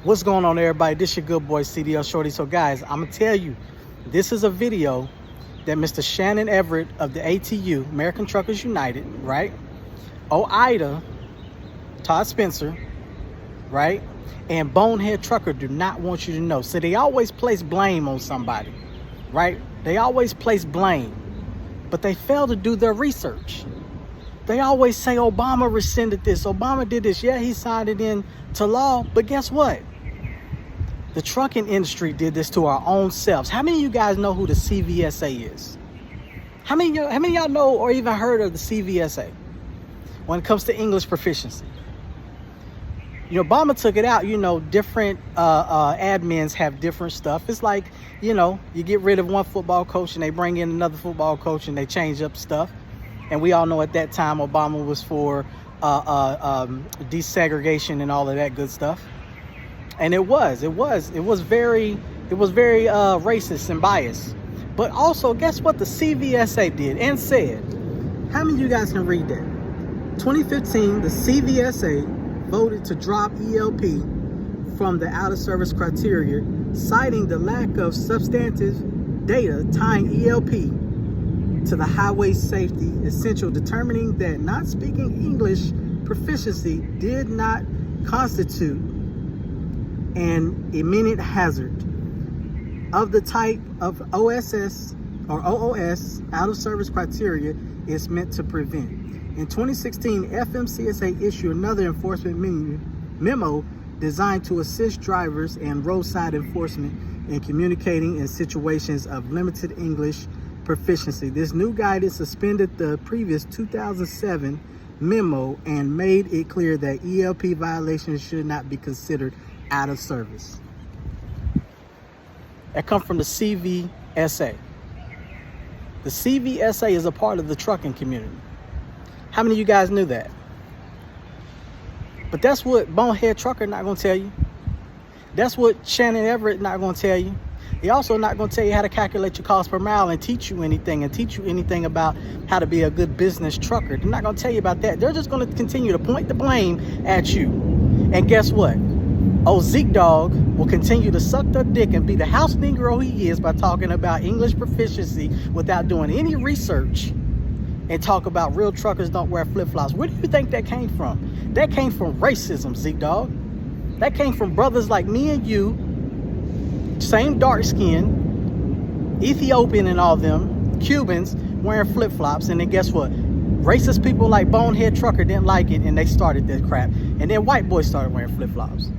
What's going on, everybody? This your good boy CDL Shorty. So guys, I'm gonna tell you, this is a video that Mr. Shannon Everett of the ATU, American Truckers United, right? OIDA, Todd Spencer, right? And Bonehead Trucker do not want you to know. So they always place blame on somebody, right? They always place blame, but they fail to do their research. They always say Obama rescinded this, Obama did this. Yeah, he signed it into law, but guess what? The trucking industry did this to our own selves. How many of you guys know who the CVSA is? How many of y'all know or even heard of the CVSA when it comes to English proficiency? You know, Obama took it out. You know, different admins have different stuff. It's like, you know, you get rid of one football coach and they bring in another football coach and they change up stuff. And we all know at that time Obama was for desegregation and all of that good stuff. And it was very racist and biased. But also, guess what the CVSA did and said? How many of you guys can read that? 2015, the CVSA voted to drop ELP from the out of service criteria, citing the lack of substantive data tying ELP to the highway safety essential, determining that not speaking English proficiency did not constitute an imminent hazard of the type of OSS or OOS out of service criteria is meant to prevent. In 2016, FMCSA issued another enforcement memo designed to assist drivers and roadside enforcement in communicating in situations of limited English proficiency. This new guidance suspended the previous 2007 memo and made it clear that ELP violations should not be considered out of service. That comes from the CVSA. The CVSA is a part of the trucking community. How many of you guys knew that? But that's what Bonehead Trucker not going to tell you. That's what Shannon Everett not going to tell you. They also not going to tell you how to calculate your cost per mile and teach you anything about how to be a good business trucker. They're not going to tell you about that. They're just going to continue to point the blame at you. And guess what? Old Zeke Dog will continue to suck the dick and be the house Negro he is by talking about English proficiency without doing any research and talk about real truckers don't wear flip-flops. Where do you think that came from? That came from racism, Zeke Dog. That came from brothers like me and you, same dark skin, Ethiopian and all them, Cubans wearing flip-flops. And then guess what? Racist people like Bonehead Trucker didn't like it and they started that crap. And then white boys started wearing flip-flops.